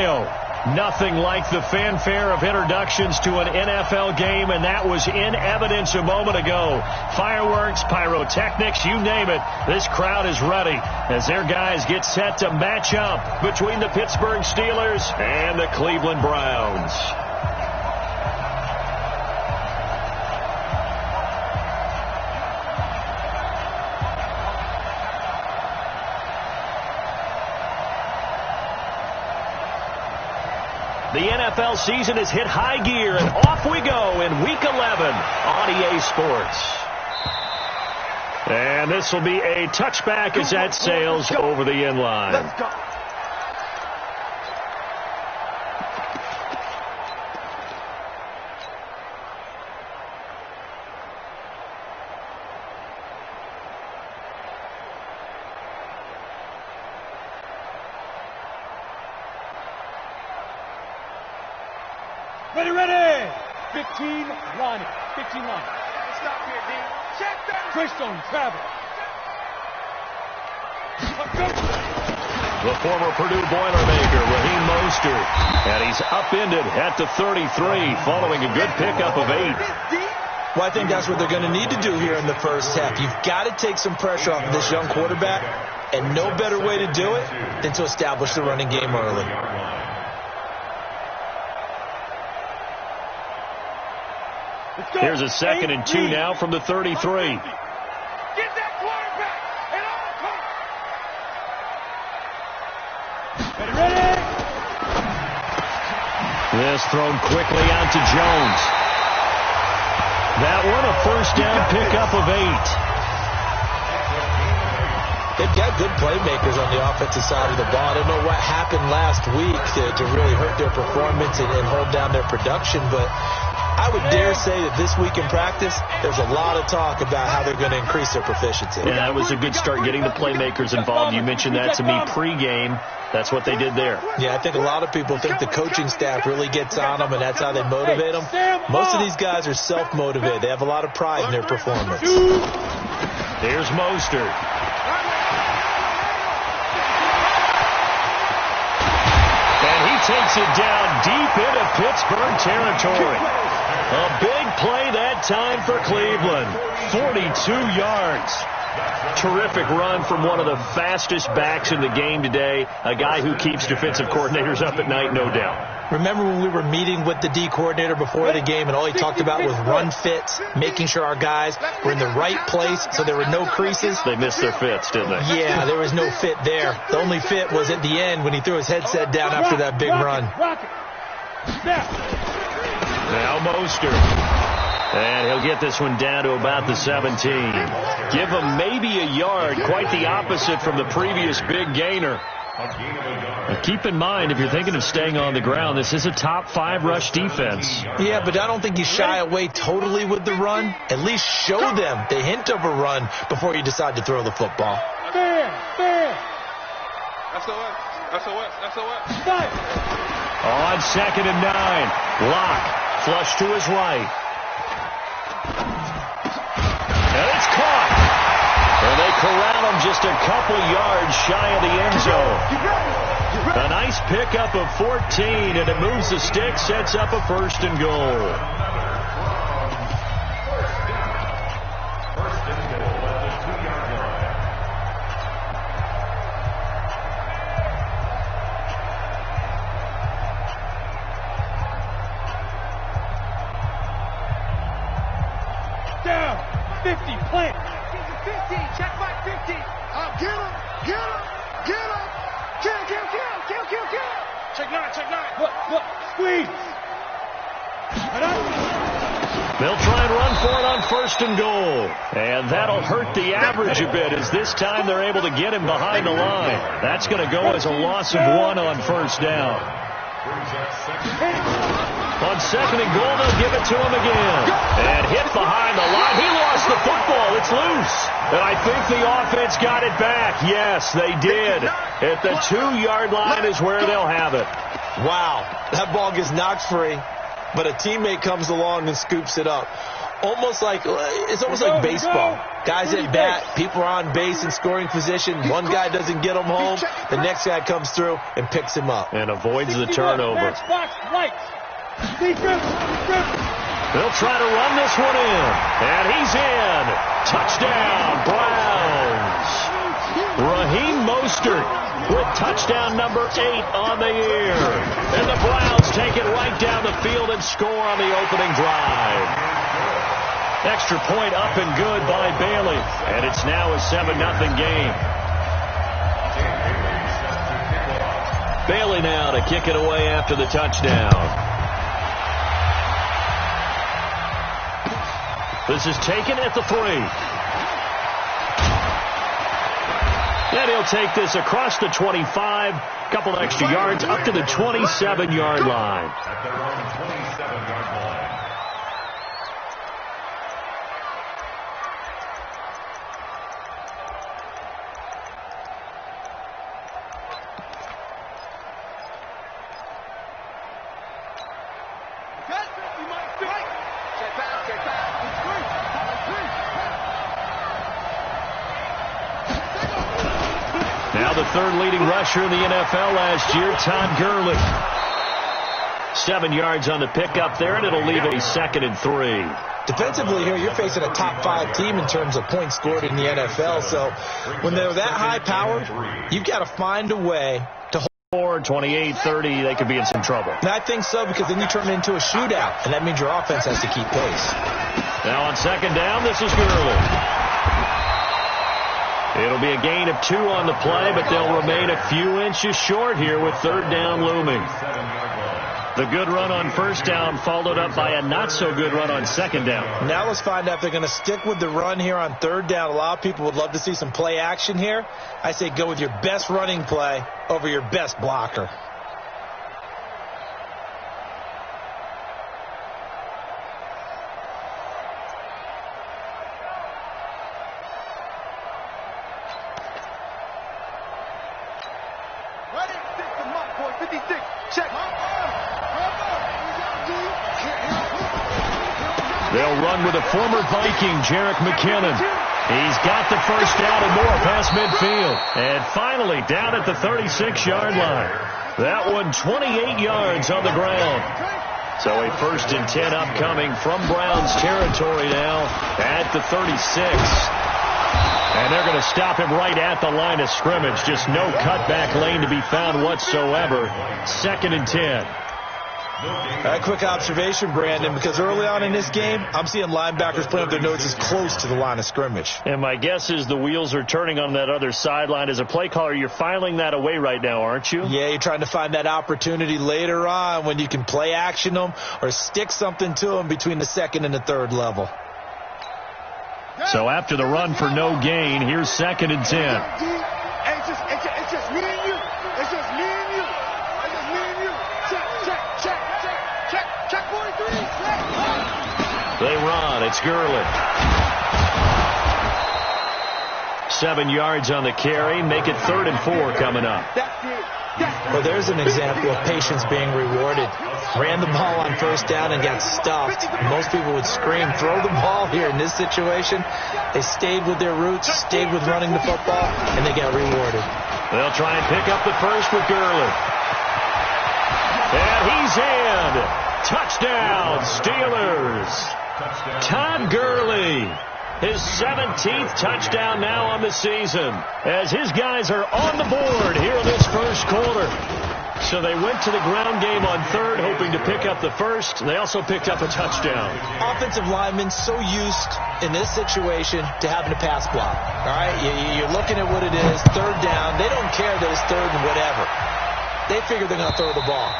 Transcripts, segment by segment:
Ohio. Nothing like the fanfare of introductions to an NFL game, and that was in evidence a moment ago. Fireworks, pyrotechnics, you name it. This crowd is ready as their guys get set to match up between the Pittsburgh Steelers and the Cleveland Browns. The NFL season has hit high gear, and off we go in Week 11 on EA Sports. And this will be a touchback as that sails over the end line. Let's go. Ready, ready! 15 line. 15 line. Stop here, D. Check that. Greystone, travel. The former Purdue Boilermaker, Raheem Mostert, and he's upended at the 33 following a good pickup of 8. Well, I think that's what they're going to need to do here in the first half. You've got to take some pressure off of this young quarterback, and no better way to do it than to establish the running game early. Here's a 2nd and 2 now from the 33. Get that quarterback and all come. Ready, ready! This thrown quickly out to Jones. That one a first down pickup of 8. They've got good playmakers on the offensive side of the ball. I don't know what happened last week to really hurt their performance and hold down their production, but I would dare say that this week in practice, there's a lot of talk about how they're going to increase their proficiency. Yeah, that was a good start getting the playmakers involved. You mentioned that to me pregame. That's what they did there. Yeah, I think a lot of people think the coaching staff really gets on them, and that's how they motivate them. Most of these guys are self-motivated. They have a lot of pride in their performance. Here's Mostert. And he takes it down deep into Pittsburgh territory. A big play that time for Cleveland. 42 yards. Terrific run from one of the fastest backs in the game today. A guy who keeps defensive coordinators up at night, no doubt. Remember when we were meeting with the D coordinator before the game and all he talked about was run fits, making sure our guys were in the right place so there were no creases? They missed their fits, didn't they? Yeah, there was no fit there. The only fit was at the end when he threw his headset down after that big run. Now Mostert. And he'll get this one down to about the 17. Give him maybe a yard, quite the opposite from the previous big gainer. Now keep in mind, if you're thinking of staying on the ground, this is a top 5 rush defense. Yeah, but I don't think you shy away totally with the run. At least show them the hint of a run before you decide to throw the football. Fair. SOS. On 2nd and 9, Locke flush to his right. And it's caught. And they corral him just a couple yards shy of the end zone. A nice pickup of 14, and it moves the stick, sets up a 1st and goal. Down. 50, plant. 15, check my 50. Get him. Kill. Check 9. Look, squeeze. They'll try and run for it on 1st and goal. And that'll hurt the average a bit as this time they're able to get him behind the line. That's going to go as a loss of 1 on 1st down. On 2nd and goal, they'll give it to him again. And hit behind the line. He lost the football. It's loose. And I think the offense got it back. Yes, they did. At the 2-yard line is where they'll have it. Wow, that ball gets knocked free, but a teammate comes along and scoops it up. almost like baseball. Guys at bat, people are on base in scoring position. One guy doesn't get him home. The next guy comes through and picks him up. And avoids the turnover. They'll try to run this one in. And he's in. Touchdown, Browns. Raheem Mostert with touchdown number 8 on the year. And the Browns take it right down the field and score on the opening drive. Extra point up and good by Bailey. And it's now a 7-0 game. Bailey now to kick it away after the touchdown. This is taken at the 3. And he'll take this across the 25. Couple extra yards up to the 27-yard line. Now the third leading rusher in the NFL last year, Todd Gurley. 7 yards on the pickup there, and it'll leave a 2nd and 3. Defensively here, you're facing a top 5 team in terms of points scored in the NFL. So when they're that high-powered, you've got to find a way to hold. 28-30, they could be in some trouble. And I think so, because then you turn it into a shootout, and that means your offense has to keep pace. Now on 2nd down, this is Gurley. It'll be a gain of 2 on the play, but they'll remain a few inches short here with 3rd down looming. The good run on 1st down followed up by a not-so-good run on 2nd down. Now let's find out if they're going to stick with the run here on 3rd down. A lot of people would love to see some play action here. I say go with your best running play over your best blocker. They'll run with a former Viking, Jerick McKinnon. He's got the 1st down and more past midfield. And finally down at the 36-yard line. That one 28 yards on the ground. So a 1st and 10 upcoming from Browns territory now at the 36. And they're going to stop him right at the line of scrimmage. Just no cutback lane to be found whatsoever. 2nd and 10. A quick observation, Brandon, because early on in this game, I'm seeing linebackers putting up their noses close to the line of scrimmage. And my guess is the wheels are turning on that other sideline. As a play caller, you're filing that away right now, aren't you? Yeah, you're trying to find that opportunity later on when you can play action them or stick something to them between the 2nd and the 3rd level. So after the run for no gain, here's 2nd and 10. It's just me and you. It's just me and you. It's just me and you. Check 43. They run. It's Gurley. 7 yards on the carry. Make it 3rd and 4 coming up. Well, there's an example of patience being rewarded. Ran the ball on 1st down and got stuffed. Most people would scream, throw the ball here. In this situation, they stayed with their roots, stayed with running the football, and they got rewarded. They'll try and pick up the 1st with Gurley. And he's in. Touchdown, Steelers. Todd Gurley. His 17th touchdown now on the season, as his guys are on the board here in this 1st quarter. So they went to the ground game on 3rd, hoping to pick up the 1st. They also picked up a touchdown. Offensive linemen so used in this situation to having a pass block. All right, you're looking at what it is, 3rd down. They don't care that it's 3rd and whatever. They figure they're going to throw the ball.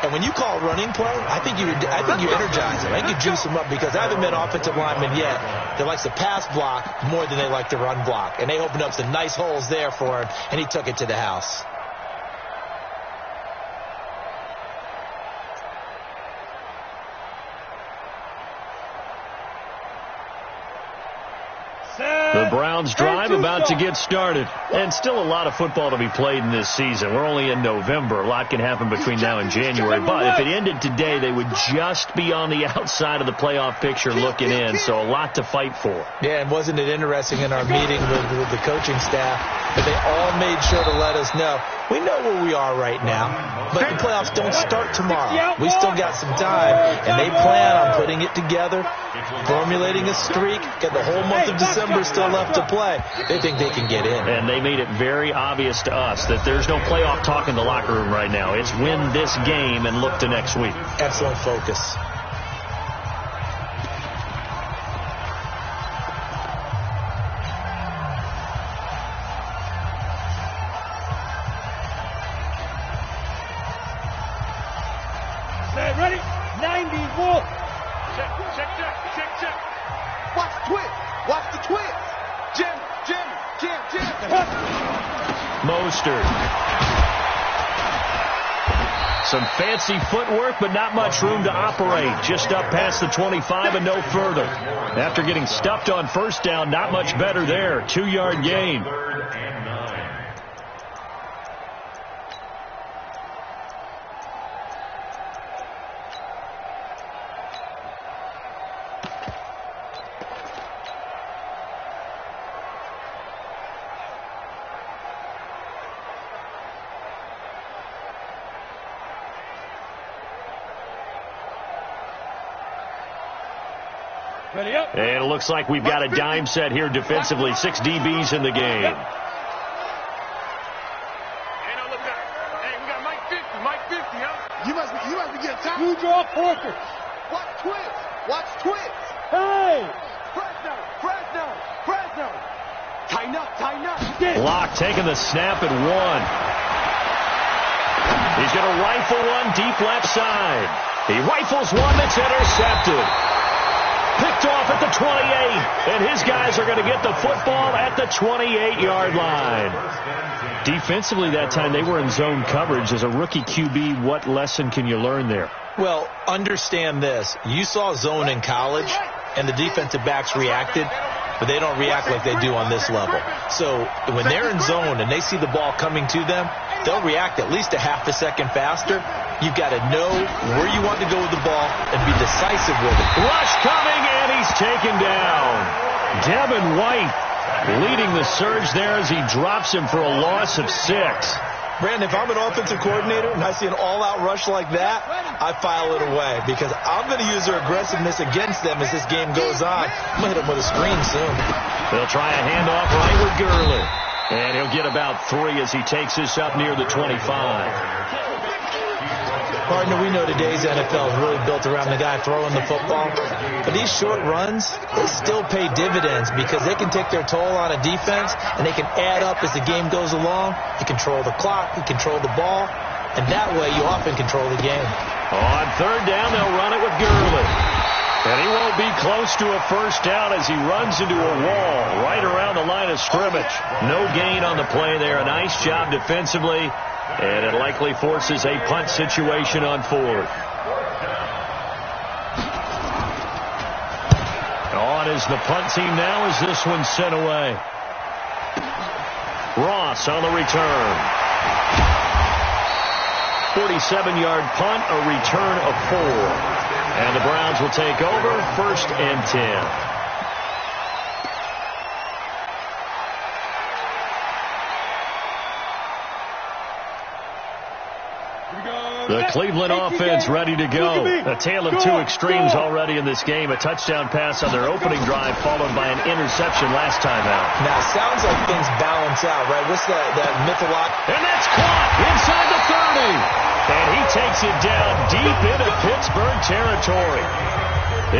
And when you call running play, I think you energize them. I think you juice them up, because I haven't met offensive linemen yet that likes to pass block more than they like to run block. And they opened up some nice holes there for him, and he took it to the house. The Browns drive about to get started. And still a lot of football to be played in this season. We're only in November. A lot can happen between now and January. But if it ended today, they would just be on the outside of the playoff picture looking in. So a lot to fight for. Yeah, and wasn't it interesting in our meeting with the coaching staff that they all made sure to let us know, we know where we are right now, but the playoffs don't start tomorrow. We still got some time, and they plan on putting it together, formulating a streak, got the whole month of December still left to play. They think they can get in. And they made it very obvious to us that there's no playoff talk in the locker room right now. It's win this game and look to next week. Excellent focus. Ready? 90 Wolf. Check. Watch the twist. Watch the twist. Jim. Mostert. Some fancy footwork, but not much room to operate. Just up past the 25 and no further. After getting stuffed on first down, not much better there. 2-yard gain. Ready up. And it looks like we've got a dime set here defensively. 6 DBs in the game. Hey, now look out. Hey, we got Mike 50, huh? You must be getting tired. You draw Porker. Watch twist. Hey. Fresno. Tighten up. Locke taking the snap at 1. He's going to rifle one deep left side. He rifles one that's intercepted. Picked off at the 28, and his guys are going to get the football at the 28-yard line. Defensively that time, they were in zone coverage. As a rookie QB, what lesson can you learn there? Well, understand this. You saw zone in college, and the defensive backs reacted, but they don't react like they do on this level. So when they're in zone and they see the ball coming to them, they'll react at least a half a second faster. You've got to know where you want to go with the ball and be decisive with it. Rush coming, and he's taken down. Devin White leading the surge there as he drops him for a loss of 6. Brandon, if I'm an offensive coordinator and I see an all-out rush like that, I file it away because I'm going to use their aggressiveness against them as this game goes on. I'm going to hit them with a screen soon. They'll try a handoff right with Gurley. And he'll get about 3 as he takes this up near the 25. Partner, we know today's NFL is really built around the guy throwing the football. But these short runs, they still pay dividends because they can take their toll on a defense and they can add up as the game goes along. You control the clock, you control the ball, and that way you often control the game. On 3rd down, they'll run it with Gurley. And he won't be close to a first down as he runs into a wall right around the line of scrimmage. No gain on the play there. A nice job defensively. And it likely forces a punt situation on 4th. On is the punt team now as this one's sent away. Ross on the return. 47-yard punt, a return of 4. And the Browns will take over 1st and 10. The Cleveland offense ready to go. A tale of 2 extremes already in this game. A touchdown pass on their opening drive followed by an interception last time out. Now, it sounds like things balance out, right? What's that mythological? And that's caught inside the 30. And he takes it down deep into Pittsburgh territory.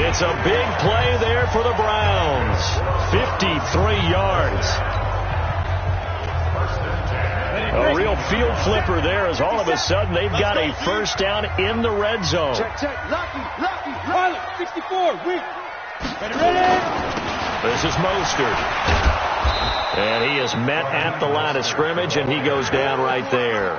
It's a big play there for the Browns. 53 yards. A real field flipper there as all of a sudden they've got a first down in the red zone. Check. Lucky. Pilot, 64. Wait. Ready. This is Mostert. And he is met at the line of scrimmage, and he goes down right there.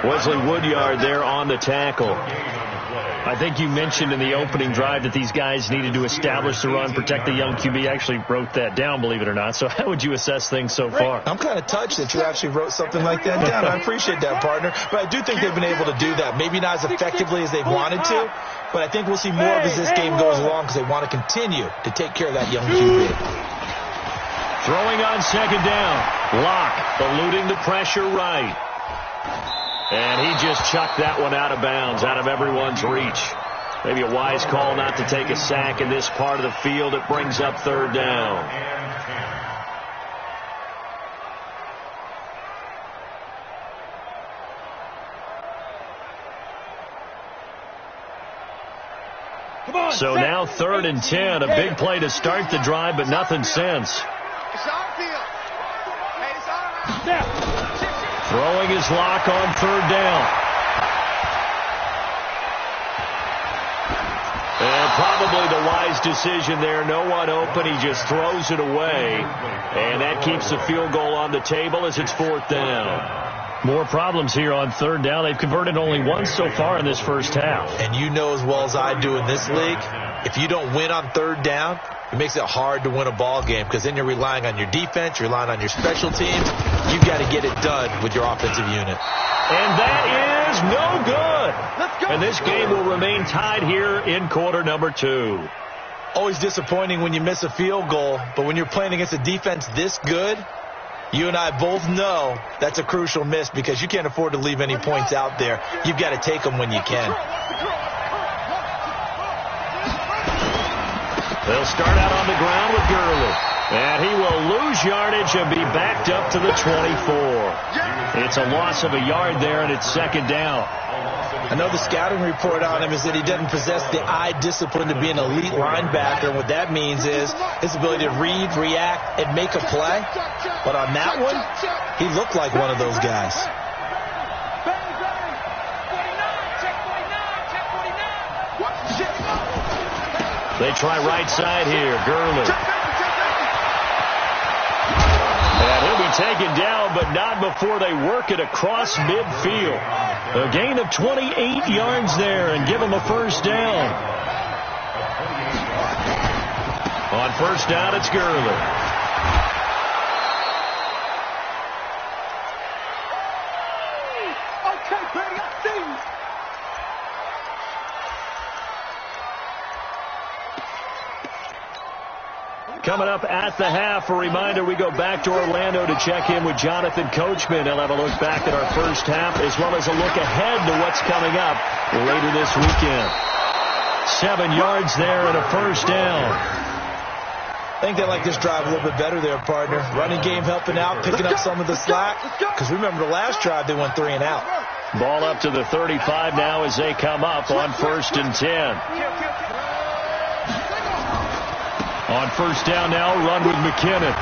Wesley Woodyard there on the tackle. I think you mentioned in the opening drive that these guys needed to establish the run, protect the young QB. I actually wrote that down, believe it or not. So how would you assess things so far? I'm kind of touched that you actually wrote something like that down. I appreciate that, partner. But I do think they've been able to do that. Maybe not as effectively as they wanted to, but I think we'll see more of as this game goes along because they want to continue to take care of that young QB. Throwing on second down. Locke eluding the pressure right. And he just chucked that one out of bounds, out of everyone's reach. Maybe a wise call not to take a sack in this part of the field. It brings up third down. So now 3rd and 10. A big play to start the drive, but nothing since. Throwing his Lock on third down. And probably the wise decision there. No one open. He just throws it away. And that keeps the field goal on the table as it's 4th down. More problems here on third down. They've converted only once so far in this first half. And you know as well as I do in this league, if you don't win on third down, it makes it hard to win a ball game because then you're relying on your defense, you're relying on your special teams. You've got to get it done with your offensive unit. And that is no good. And this game will remain tied here in quarter number 2. Always disappointing when you miss a field goal, but when you're playing against a defense this good, you and I both know that's a crucial miss because you can't afford to leave any points out there. You've got to take them when you can. They'll start out on the ground with Gurley. And he will lose yardage and be backed up to the 24. It's a loss of a yard there, and it's second down. I know the scouting report on him is that he doesn't possess the eye discipline to be an elite linebacker. And what that means is his ability to read, react, and make a play. But on that one, he looked like one of those guys. They try right side here. Gurley. And he'll be taken down, but not before they work it across midfield. A gain of 28 yards there and give him a first down. On first down, it's Gurley. Okay, buddy, I see you. Coming up at the half, a reminder, we go back to Orlando to check in with Jonathan Coachman. He'll have a look back at our first half as well as a look ahead to what's coming up later this weekend. 7 yards there and a first down. I think they like this drive a little bit better there, partner. Running game helping out, picking up some of the slack. Because remember the last drive, they went 3 and out. Ball up to the 35 now as they come up on 1st and 10. On first down now, run with McKinnon.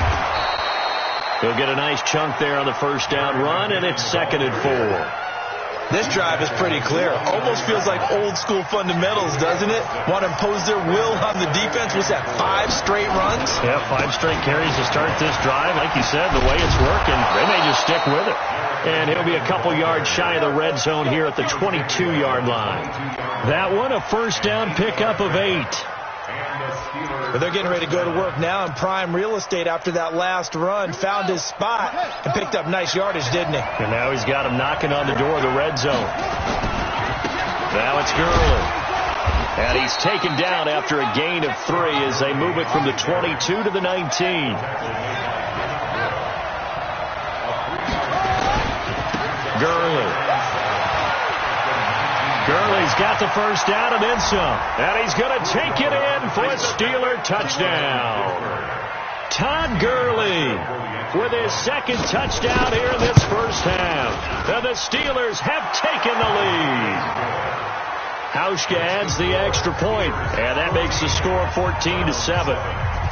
He'll get a nice chunk there on the first down run, and it's 2nd and 4. This drive is pretty clear. Almost feels like old school fundamentals, doesn't it? Want to impose their will on the defense. What's that, 5 straight runs? Yeah, 5 straight carries to start this drive. Like you said, the way it's working, they may just stick with it. And he'll be a couple yards shy of the red zone here at the 22-yard line. That one, a first down pickup of 8. But they're getting ready to go to work now in prime real estate after that last run. Found his spot and picked up nice yardage, didn't he? And now he's got him knocking on the door of the red zone. Now it's Gurley. And he's taken down after a gain of 3 as they move it from the 22 to the 19. Gurley's got the first down and then some. And he's going to take it in for a Steeler touchdown. Todd Gurley with his 2nd touchdown here in this first half. And the Steelers have taken the lead. Hauschka adds the extra point, and that makes the score 14-7.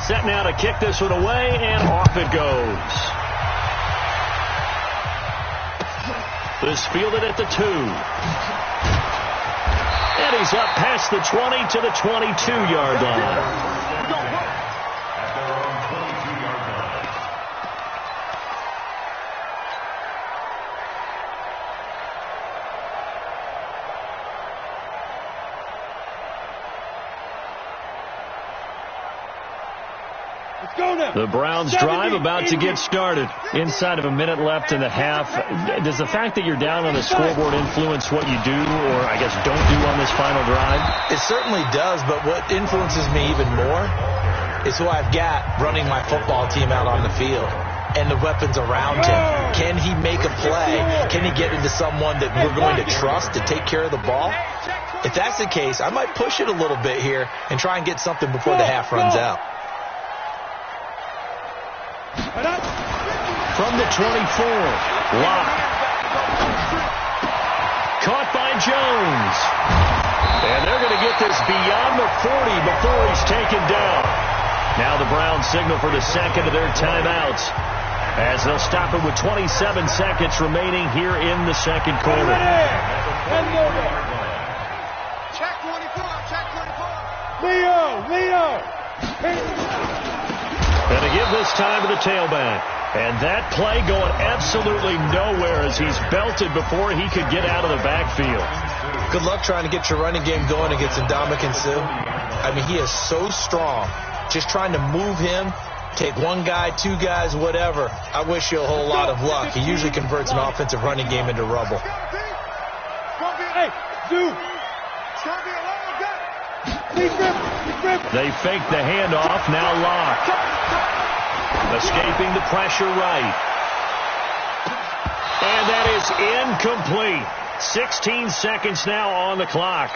Set now to kick this one away, and off it goes. This fielded at the 2. And he's up past the 20 to the 22-yard line. Let's go now. The Browns drive about to get started. Inside of a minute left in the half. Does the fact that you're down on the scoreboard influence what you do, or I guess don't do on this final drive? It certainly does, but what influences me even more is who I've got running my football team out on the field and the weapons around him. Can he make a play? Can he get into someone that we're going to trust to take care of the ball? If that's the case, I might push it a little bit here and try and get something before the half runs out. From the 24, Locke. Caught by Jones. And they're going to get this beyond the 40 before he's taken down. Now the Browns signal for the second of their timeouts, as they'll stop it with 27 seconds remaining here in the second quarter. Check 24, check 24. Leo. Going to give this time to the tailback. And that play going absolutely nowhere as he's belted before he could get out of the backfield. Good luck trying to get your running game going against Ndamukong Suh. I mean, he is so strong. Just trying to move him, take one guy, two guys, whatever. I wish you a whole lot of luck. He usually converts an offensive running game into rubble. Hey, dude. They fake the handoff, now Locke. Escaping the pressure right. And that is incomplete. 16 seconds now on the clock.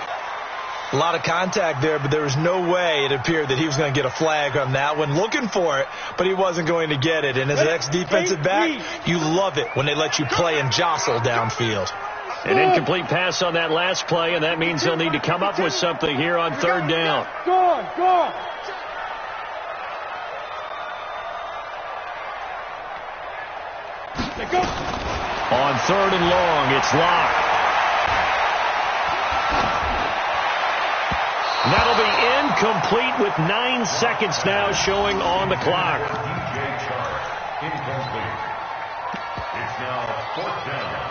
A lot of contact there, but there was no way it appeared that he was going to get a flag on that one. Looking for it, but he wasn't going to get it. And as an ex-defensive back, you love it when they let you play and jostle downfield. An incomplete pass on that last play, and that means they'll need to come up with something here on third down. Go on. Go. On third and long, it's Locke. That'll be incomplete with 9 seconds now showing on the clock. Incomplete. It's now fourth down.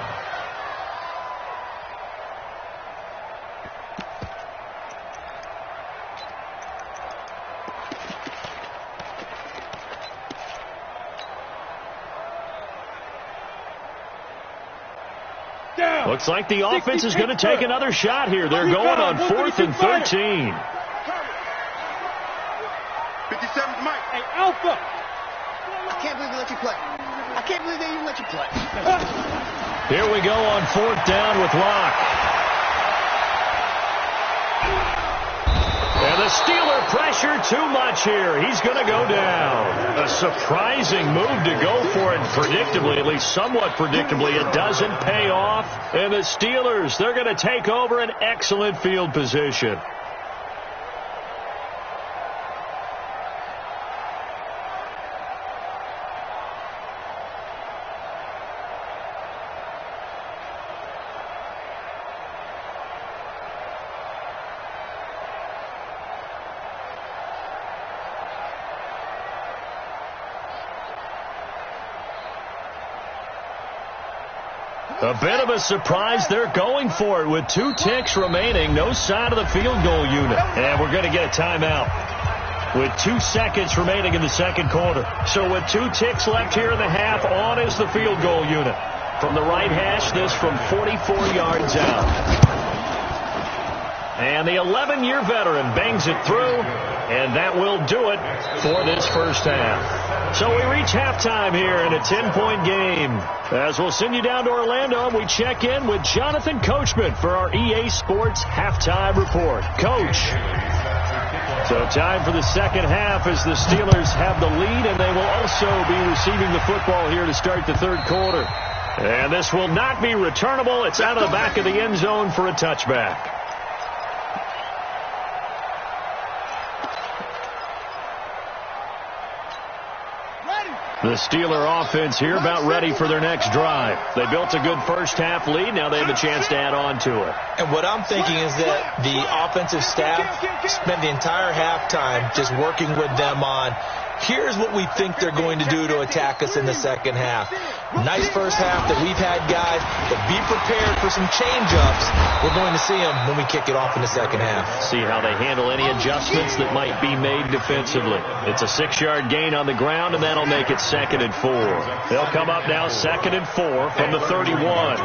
Looks like the offense is going to take another shot here. They're going on 4th and 13. 57's Mike. Hey, Alpha. I can't believe they let you play. I can't believe they even let you play. Here we go on 4th down with Locke. And the Steeler pressure too much here. He's going to go down. A surprising move to go for it predictably, at least somewhat predictably. It doesn't pay off. And the Steelers, they're going to take over an excellent field position. A bit of a surprise. They're going for it with 2 ticks remaining. No sign of the field goal unit. And we're going to get a timeout with 2 seconds remaining in the second quarter. So with 2 ticks left here in the half, on is the field goal unit. From the right hash, this from 44 yards out. And the 11-year veteran bangs it through, and that will do it for this first half. So we reach halftime here in a 10-point game. As we'll send you down to Orlando, we check in with Jonathan Coachman for our EA Sports Halftime Report. Coach. So time for the second half as the Steelers have the lead, and they will also be receiving the football here to start the third quarter. And this will not be returnable. It's out of the back of the end zone for a touchback. The Steeler offense here about ready for their next drive. They built a good first-half lead. Now they have a chance to add on to it. And what I'm thinking is that the offensive staff spent the entire halftime just working with them on Here's what we think they're going to do to attack us in the second half. Nice first half that we've had, guys, but be prepared for some change-ups. We're going to see them when we kick it off in the second half. See how they handle any adjustments that might be made defensively. It's a 6-yard gain on the ground, and that'll make it 2nd and 4. They'll come up now 2nd and 4 from the 31.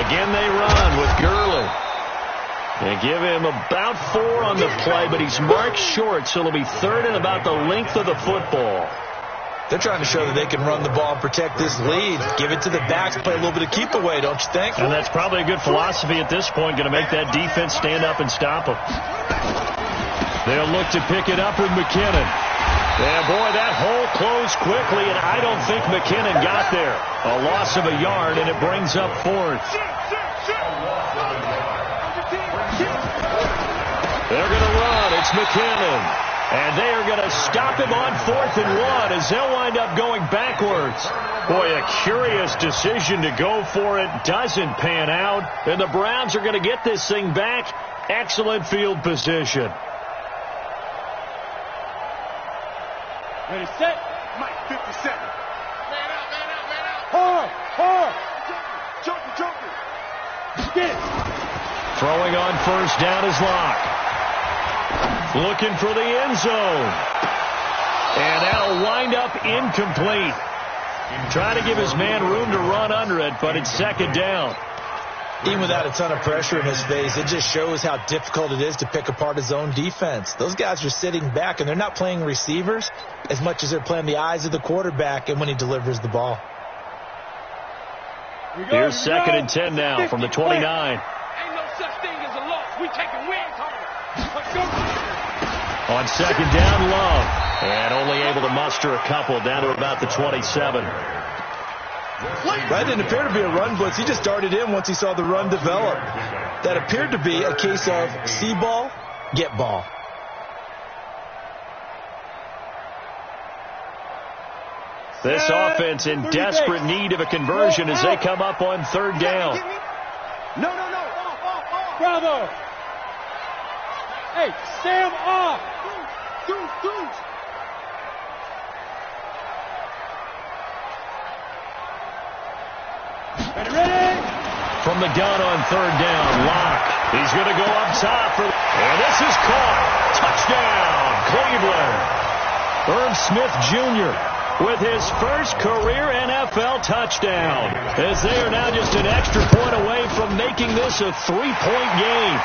Again, they run with Gurley. They give him about 4 on the play, but he's marked short, so it'll be 3rd and about the length of the football. They're trying to show that they can run the ball and protect this lead. Give it to the backs, play a little bit of keep away, don't you think? And that's probably a good philosophy at this point, going to make that defense stand up and stop them. They'll look to pick it up with McKinnon. And, boy, that hole closed quickly, and I don't think McKinnon got there. A loss of a yard, and it brings up 4th. They're going to run. It's McKinnon. And they are going to stop him on 4th and 1 as they'll wind up going backwards. Boy, a curious decision to go for it. Doesn't pan out. And the Browns are going to get this thing back. Excellent field position. Ready, set. Mike 57. Man out, man out, man out. Hard. Joker. Get it. Throwing on 1st down is Locke. Looking for the end zone. And that'll wind up incomplete. Trying to give his man room to run under it, but it's 2nd down. Even without a ton of pressure in his face, it just shows how difficult it is to pick apart his own defense. Those guys are sitting back, and they're not playing receivers as much as they're playing the eyes of the quarterback and when he delivers the ball. Here's 2nd and 10 now from the 29. Ain't no such thing as a loss. We taking wins home. Let's go. On 2nd down, Love. And only able to muster a couple down to about the 27. That didn't appear to be a run blitz. He just darted in once he saw the run develop. That appeared to be a case of see ball, get ball. This offense in desperate need of a conversion as they come up on 3rd down. No. Bravo. Hey, Sam off. Dude. Ready? From the gun on 3rd down, Locke. He's going to go up top. And this is caught. Touchdown, Cleveland. Herb Smith Jr. with his first career NFL touchdown, as they are now just an extra point away from making this a 3-point game.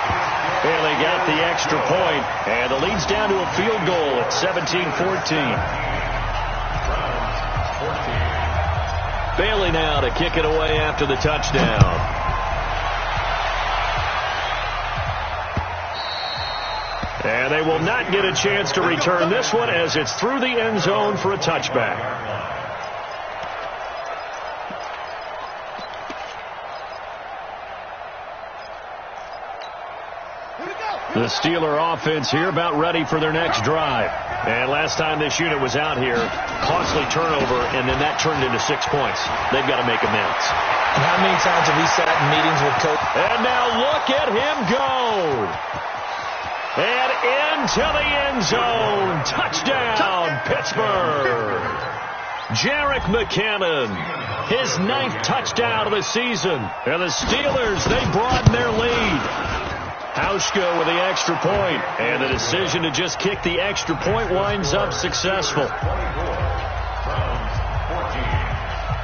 And they got the extra point, and the lead's down to a field goal at 17-14. Bailey now to kick it away after the touchdown. And they will not get a chance to return this one as it's through the end zone for a touchback. The Steeler offense here about ready for their next drive. And last time this unit was out here, costly turnover, and then that turned into 6 points. They've got to make amends. And how many times have we sat in meetings with coach? And now look at him go. And into the end zone. Touchdown, Pittsburgh. Jerick McKinnon, his 9th touchdown of the season. And the Steelers, they broaden their lead. Hauschka with the extra point, and the decision to just kick the extra point winds up successful.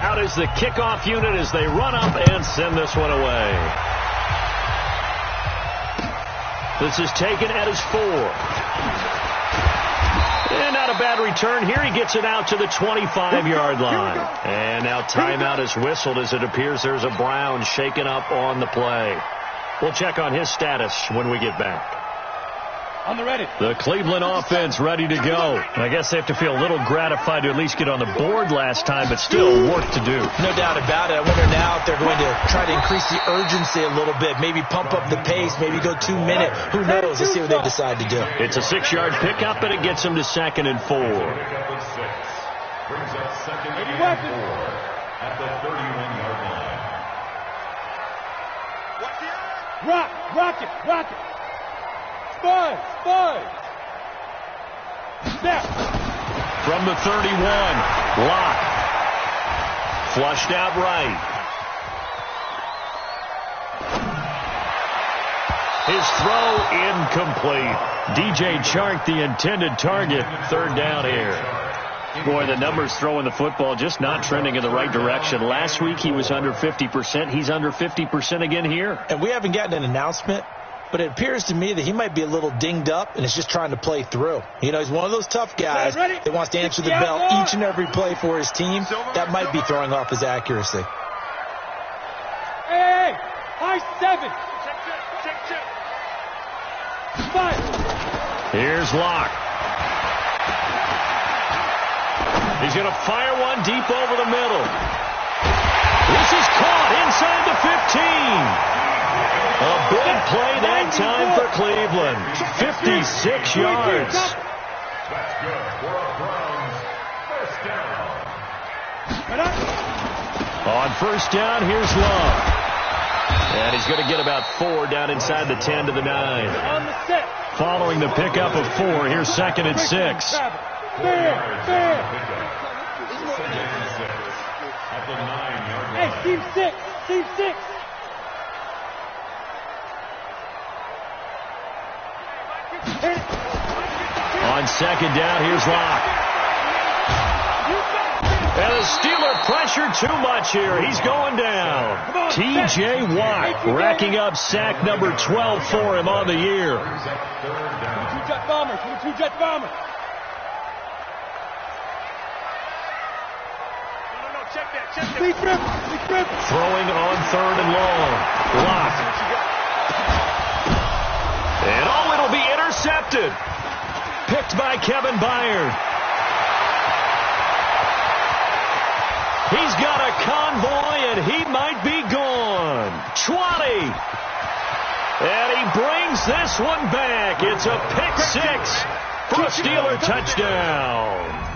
Out is the kickoff unit as they run up and send this one away. This is taken at his 4. And not a bad return here. He gets it out to the 25-yard line. And now timeout is whistled as it appears there's a Brown shaken up on the play. We'll check on his status when we get back. On the ready. The Cleveland offense ready to go. I guess they have to feel a little gratified to at least get on the board last time, but still work to do. No doubt about it. I wonder now if they're going to try to increase the urgency a little bit, maybe pump up the pace, maybe go 2 minute. Who knows? Let's see what they decide to do. It's a 6-yard pickup, and it gets them to 2nd and 4. Brings up 2nd and 4 at the 31-yard line. Rock it. Five. Snap. From the 31, Locke. Flushed out right. His throw incomplete. DJ Chark, the intended target. Third down here. Boy, the numbers throwing the football just not trending in the right direction. Last week he was under 50%. He's under 50% again here. And we haven't gotten an announcement, but it appears to me that he might be a little dinged up and is just trying to play through. You know, he's one of those tough guys that wants to answer the bell each and every play for his team. That might be throwing off his accuracy. Hey, high 7. Check. 5. Here's Locke. He's going to fire one deep over the middle. This is caught inside the 15. A big play that time for Cleveland. 56 yards. That's good for a Browns first down. On first down, here's Love. And he's going to get about 4 down inside the 10 to the 9. On the set. Following the pickup of 4, here's 2nd and 6. Fair. At the 9-yard line. Hey, team 6. On second down, here's Locke. And the Steeler pressure too much here. He's going down. T.J. Watt racking up sack number 12 for him on the year. Two-jet bomber. No, check that. Big rip. Throwing on 3rd and long. Locke. And it'll be intercepted. Picked by Kevin Byard. He's got a convoy, and he might be gone. 20. And he brings this one back. It's a pick 6 for a Steeler touchdown.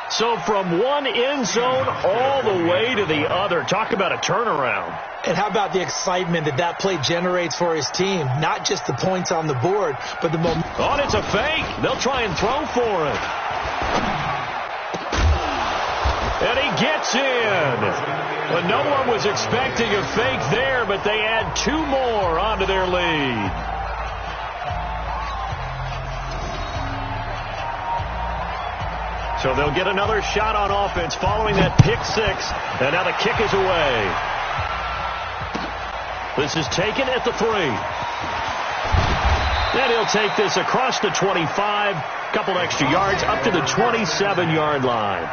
So from one end zone all the way to the other. Talk about a turnaround. And how about the excitement that play generates for his team? Not just the points on the board, but the momentum. Oh, it's a fake. They'll try and throw for it. And he gets in. But no one was expecting a fake there, but they add 2 more onto their lead. So they'll get another shot on offense following that pick 6. And now the kick is away. This is taken at the 3. And he'll take this across the 25. Couple extra yards up to the 27-yard line.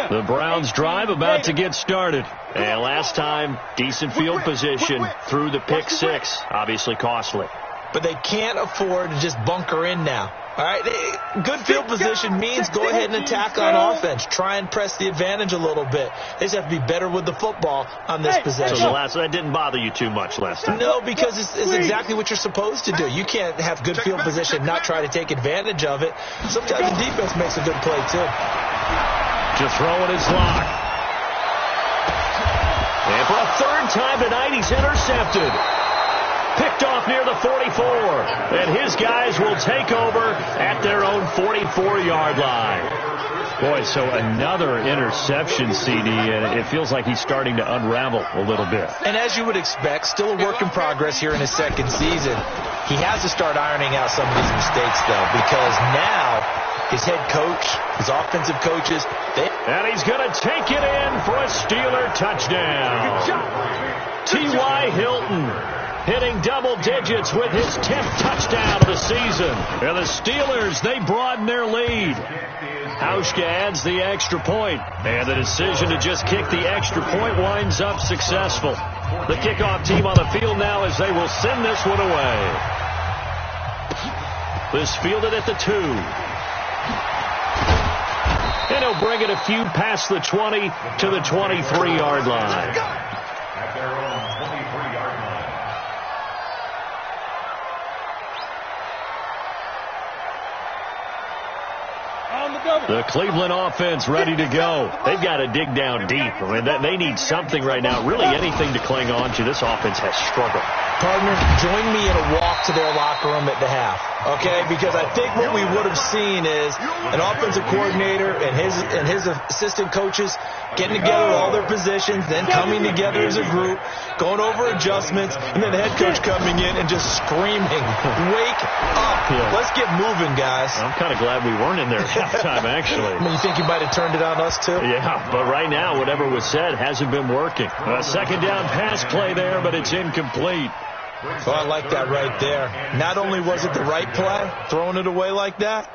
The Browns drive about to get started. And last time, decent field position through the pick 6. Obviously costly. But they can't afford to just bunker in now. All right, good field position means go ahead and attack on offense. Try and press the advantage a little bit. They just have to be better with the football on this possession. So that didn't bother you too much last time? No, because it's exactly what you're supposed to do. You can't have good field position, not try to take advantage of it. Sometimes the defense makes a good play, too. To throw it is Locke. And for a 3rd time tonight, he's intercepted. Picked off near the 44. And his guys will take over at their own 44-yard line. Boy, so another interception, CD, and it feels like he's starting to unravel a little bit. And as you would expect, still a work in progress here in his 2nd season. He has to start ironing out some of these mistakes, though, because now his head coach, his offensive coaches, and he's going to take it in for a Steeler touchdown. T.Y. Hilton hitting double digits with his 10th touchdown of the season. And the Steelers, they broaden their lead. Hauschka adds the extra point, and the decision to just kick the extra point winds up successful. The kickoff team on the field now as they will send this one away. This fielded at the 2. And he'll bring it a few past the 20 to the 23-yard line. At their own 23-yard line. The Cleveland offense ready to go. They've got to dig down deep. I mean, they need something right now, really anything to cling on to. This offense has struggled. Partner, join me in a walk to their locker room at the half, okay? Because I think what we would have seen is an offensive coordinator and his assistant coaches getting together all their positions, then coming together as a group, going over adjustments, and then the head coach coming in and just screaming, "Wake up! Yeah. Let's get moving, guys." I'm kind of glad we weren't in there at halftime, actually. I mean, you think you might have turned it on us, too? Yeah, but right now, whatever was said hasn't been working. A second down pass play there, but it's incomplete. Oh, I like that right there. Not only was it the right play, throwing it away like that,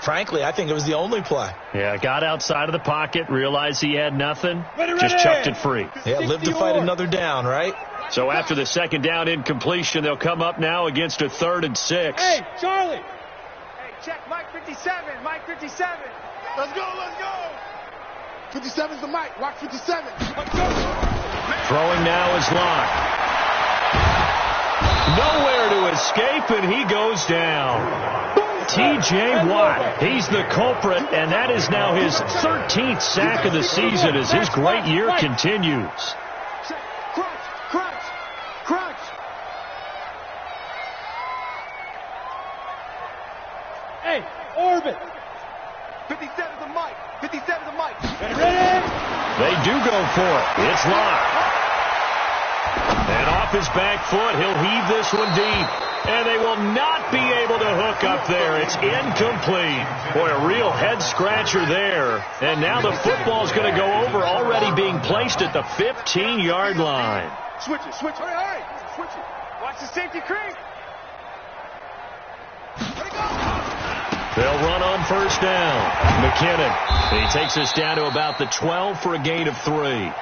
frankly, I think it was the only play. Yeah, got outside of the pocket, realized he had nothing, just chucked it free. Yeah, live to fight another down, right? So after the second down incompletion, they'll come up now against a 3rd and 6. Hey, Charlie. Hey, check Mike 57. Mike 57. Let's go, let's go. 57's the mic. Watch 57. Throwing now is Locke. Nowhere to escape, and he goes down. T.J. Watt, he's the culprit, and that is now his 13th sack of the season as his great year continues. Crunch. Hey, Orbit. 57's the mic. 57's the mic. Ready? They do go for it. It's Locke. And off his back foot, he'll heave this one deep. And they will not be able to hook up there. It's incomplete. Boy, a real head-scratcher there. And now the football's going to go over, already being placed at the 15-yard line. Switch it. Hurry. Switch it. Watch the safety creep. They'll run on first down. McKinnon. He takes us down to about the 12 for a gain of 3.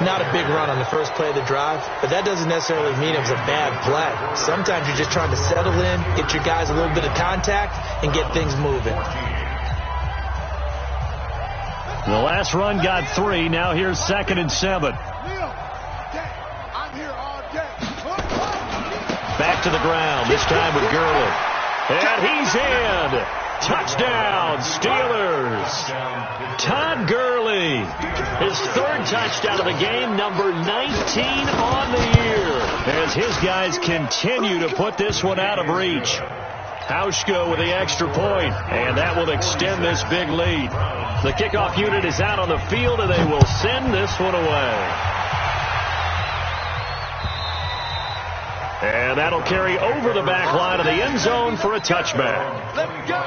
Not a big run on the first play of the drive, but that doesn't necessarily mean it was a bad play. Sometimes you're just trying to settle in, get your guys a little bit of contact, and get things moving. The last run got 3. Now here's 2nd and 7. I'm here all day. Back to the ground, this time with Gurley. And he's in. Touchdown, Steelers. Todd Gurley, his 3rd touchdown of the game, number 19 on the year, as his guys continue to put this one out of reach. Hauschka with the extra point, and that will extend this big lead. The kickoff unit is out on the field, and they will send this one away. And that'll carry over the back line of the end zone for a touchback. Let's go.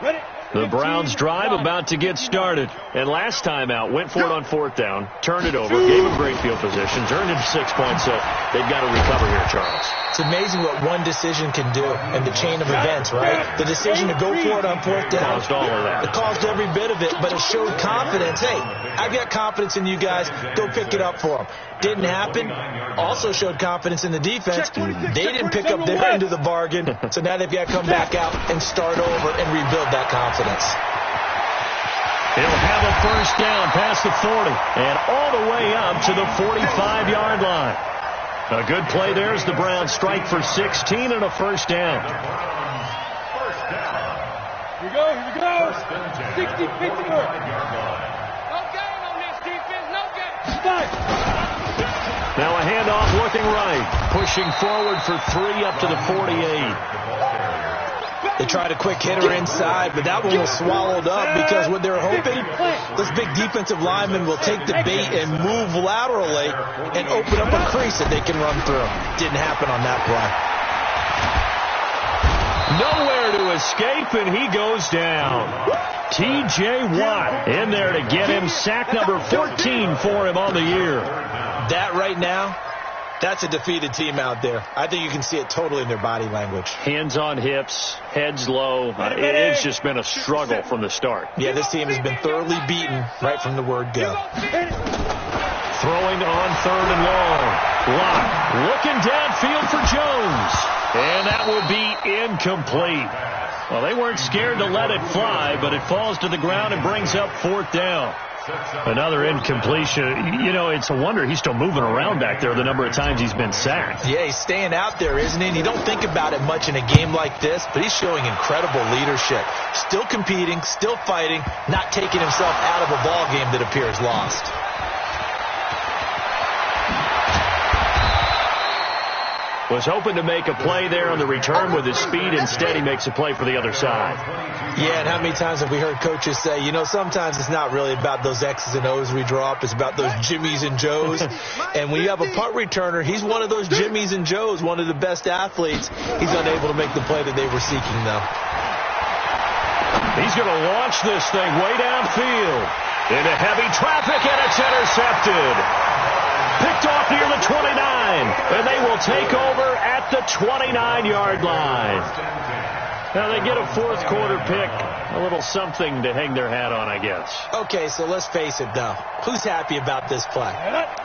Ready? The Browns drive about to get started. And last time out, went for it on 4th down, turned it over, gave them great field position, turned into 6 points, so they've got to recover here, Charles. It's amazing what one decision can do in the chain of events, right? The decision to go for it on 4th down. Caused all of that. It caused every bit of it, but it showed confidence. Hey, I've got confidence in you guys. Go pick it up for them. Didn't happen. Also showed confidence in the defense. They didn't pick up their end of the bargain, so now they've got to come back out and start over and rebuild that confidence. He'll have a first down past the 40 and all the way up to the 45-yard line. A good play there as the Browns strike for 16 and a first down. Here we go. 60, 50 more. No game on this defense. No game. Stop. Now a handoff looking right. Pushing forward for 3 up to the 48. They tried a quick hitter inside, but that one was swallowed up because what they're hoping, this big defensive lineman will take the bait and move laterally and open up a crease that they can run through. Didn't happen on that play. Nowhere to escape, and he goes down. T.J. Watt in there to get him sack number 14 for him on the year. That right now, that's a defeated team out there. I think you can see it totally in their body language. Hands on hips, heads low. It's just been a struggle from the start. Yeah, this team has been thoroughly beaten right from the word go. Throwing on 3rd and long. Locke looking downfield for Jones. And that will be incomplete. Well, they weren't scared to let it fly, but it falls to the ground and brings up 4th down. Another incompletion. You know, it's a wonder he's still moving around back there the number of times he's been sacked. Yeah, he's staying out there, isn't he? And you don't think about it much in a game like this, but he's showing incredible leadership. Still competing, still fighting, not taking himself out of a ball game that appears lost. Was hoping to make a play there on the return with his speed. Instead, he makes a play for the other side. Yeah, and how many times have we heard coaches say, you know, sometimes it's not really about those X's and O's we draw up. It's about those Jimmies and Joes. And when you have a punt returner, he's one of those Jimmies and Joes, one of the best athletes. He's unable to make the play that they were seeking, though. He's going to launch this thing way downfield into heavy traffic, and it's intercepted. Picked off near the 29, and they will take over at the 29-yard line. Now they get a fourth quarter pick, a little something to hang their hat on, I guess. Okay, so let's face it, though. Who's happy about this play?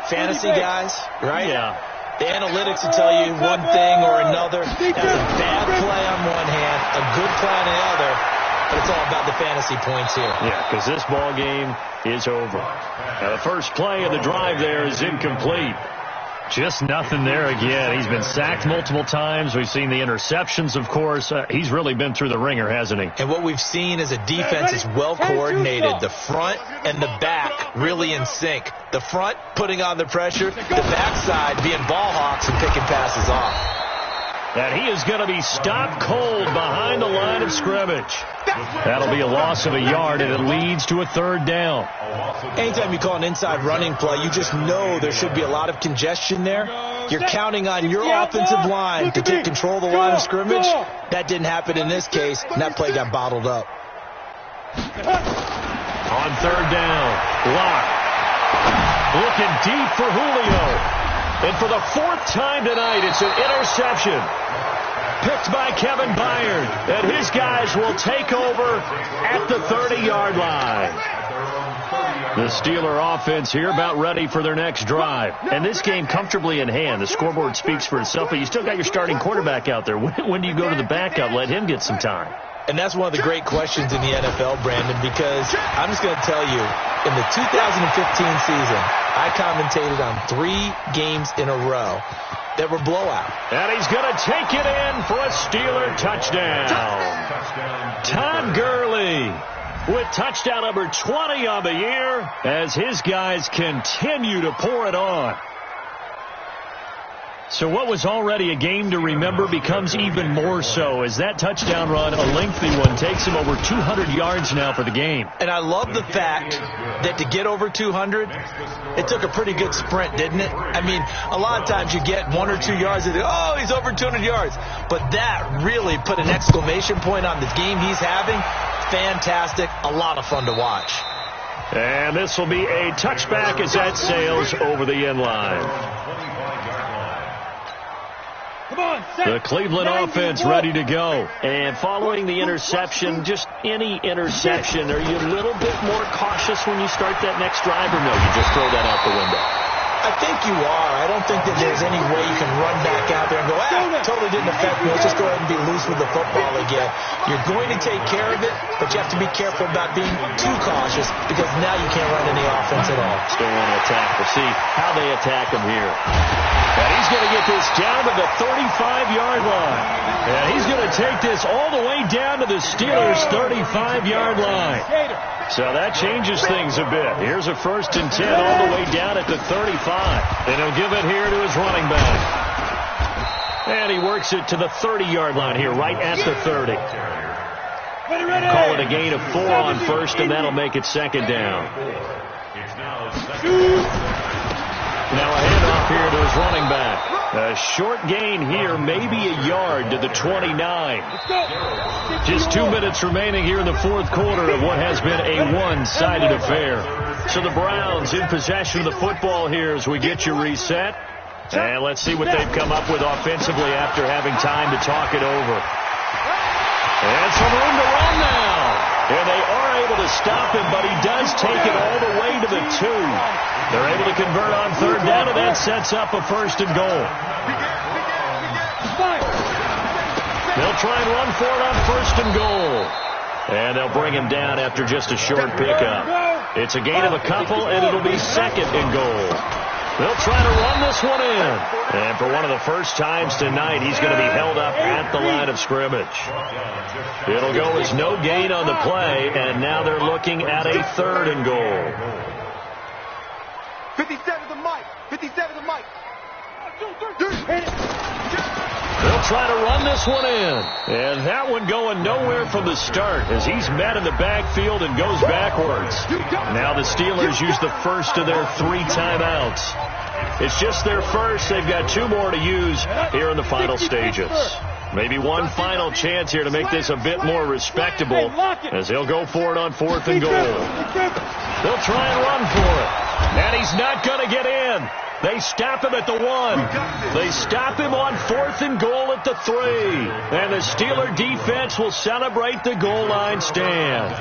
Fantasy guys, right? Yeah. The analytics will tell you one thing or another. That's a bad play on one hand, a good play on the other. But it's all about the fantasy points here. Yeah, because this ball game is over. Now, the first play of the drive there is incomplete. Just nothing there again. He's been sacked multiple times. We've seen the interceptions, of course. He's really been through the ringer, hasn't he? And what we've seen is a defense is well coordinated. The front and the back really in sync. The front putting on the pressure, the backside being ball hawks and picking passes off. And he is going to be stopped cold behind the line of scrimmage. That'll be a loss of a yard, and it leads to a third down. Anytime you call an inside running play, you just know there should be a lot of congestion there. You're counting on your offensive line to take control of the line of scrimmage. That didn't happen in this case, and that play got bottled up. On third down, Locke looking deep for Julio. And for the fourth time tonight, it's an interception. Picked by Kevin Byard. And his guys will take over at the 30-yard line. The Steeler offense here about ready for their next drive. And this game comfortably in hand. The scoreboard speaks for itself, but you still got your starting quarterback out there. When do you go to the backup? Let him get some time. And that's one of the great questions in the NFL, Brandon, because I'm just going to tell you, in the 2015 season, I commentated on 3 games in a row that were blowout. And he's going to take it in for a Steeler touchdown. Todd Gurley with touchdown number 20 on the year as his guys continue to pour it on. So what was already a game to remember becomes even more so as that touchdown run, a lengthy one, takes him over 200 yards now for the game. And I love the fact that to get over 200, it took a pretty good sprint, didn't it? I mean, a lot of times you get 1 or 2 yards and oh, he's over 200 yards. But that really put an exclamation point on the game he's having. Fantastic. A lot of fun to watch. And this will be a touchback as that sails over the end line. The Cleveland offense ready to go. And following the interception, just any interception, are you a little bit more cautious when you start that next drive, or no, you just throw that out the window? I think you are. I don't think that there's any way you can run back out there and go, totally didn't affect me. Let's just go ahead and be loose with the football again. You're going to take care of it, but you have to be careful about being too cautious because now you can't run any offense at all. Still want to attack. We'll see how they attack him here. And he's going to get this down to the 35-yard line. And he's going to take this all the way down to the Steelers' 35-yard line. So that changes things a bit. Here's a 1st and 10 all the way down at the 35. And he'll give it here to his running back. And he works it to the 30-yard line here, right at the 30. Call it a gain of 4 on 1st, and that'll make it 2nd down. Now a handoff here to his running back. A short gain here, maybe a yard to the 29. Just 2 minutes remaining here in the fourth quarter of what has been a one-sided affair. So the Browns in possession of the football here as we get you reset. And let's see what they've come up with offensively after having time to talk it over. And some room to run now. And they are able to stop him, but he does take it all the way to the 2. They're able to convert on 3rd down, and that sets up a 1st and goal. They'll try and run for it on 1st and goal. And they'll bring him down after just a short pickup. It's a gain of a couple, and it'll be second and goal. They'll try to run this one in. And for one of the first times tonight, he's going to be held up at the line of scrimmage. It'll go as no gain on the play, and now they're looking at a third and goal. 57 to Mike. 57 to Mike. They'll try to run this one in. And that one going nowhere from the start as he's met in the backfield and goes backwards. Now the Steelers use the first of their 3 timeouts. It's just their first. They've got 2 more to use here in the final stages. Maybe one final chance here to make this a bit more respectable as they'll go for it on 4th and goal. They'll try and run for it. And he's not going to get in. They stop him at the 1. They stop him on 4th and goal at the 3. And the Steeler defense will celebrate the goal line stand.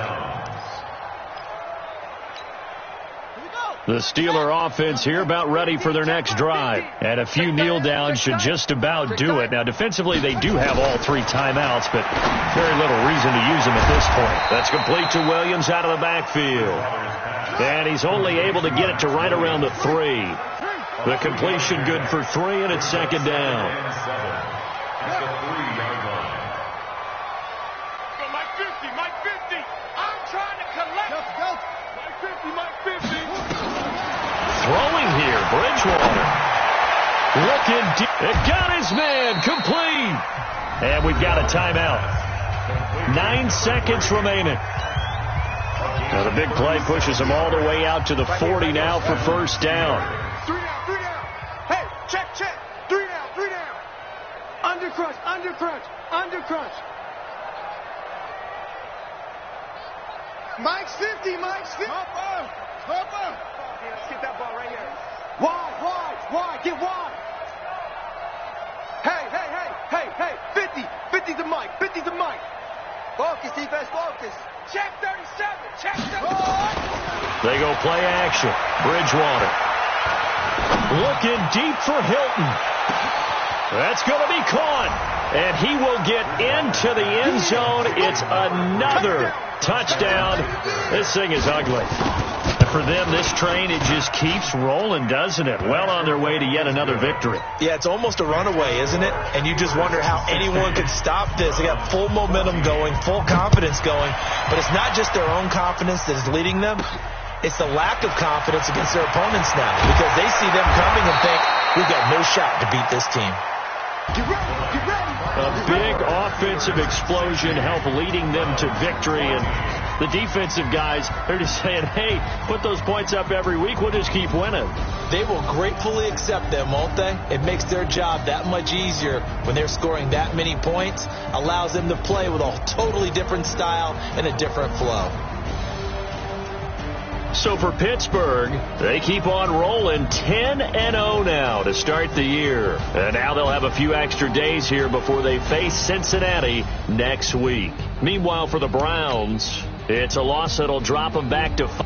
The Steeler offense here about ready for their next drive. And a few kneel downs should just about do it. Now, defensively, they do have all 3 timeouts, but very little reason to use them at this point. That's complete to Williams out of the backfield. And he's only able to get it to right around the 3. The completion good for 3, and it's second down. Go, Mike 50, Mike 50. I'm trying to collect. Go. Mike 50, Mike 50. Throwing here, Bridgewater. Looking deep. It got his man, complete. And we've got a timeout. 9 seconds remaining. Now the big play pushes him all the way out to the 40 now for first down. 3 down. Hey, check. 3 down. Under crunch. Mike's 50. Stop up. Let's get that ball right here. Wide. Get wide. Hey. 50 to Mike. Focus, defense, focus. Check 37. They go play action. Bridgewater. Looking deep for Hilton. That's going to be caught. And he will get into the end zone. It's another touchdown. This thing is ugly. And for them, this train, it just keeps rolling, doesn't it? Well on their way to yet another victory. Yeah, it's almost a runaway, isn't it? And you just wonder how anyone could stop this. They got full momentum going, full confidence going. But it's not just their own confidence that is leading them. It's the lack of confidence against their opponents now because they see them coming and think, we've got no shot to beat this team. Get ready. A big offensive explosion helped leading them to victory. And the defensive guys, they're just saying, hey, put those points up every week. We'll just keep winning. They will gratefully accept them, won't they? It makes their job that much easier when they're scoring that many points. Allows them to play with a totally different style and a different flow. So for Pittsburgh, they keep on rolling 10-0 now to start the year. And now they'll have a few extra days here before they face Cincinnati next week. Meanwhile, for the Browns, it's a loss that'll drop them back to 5.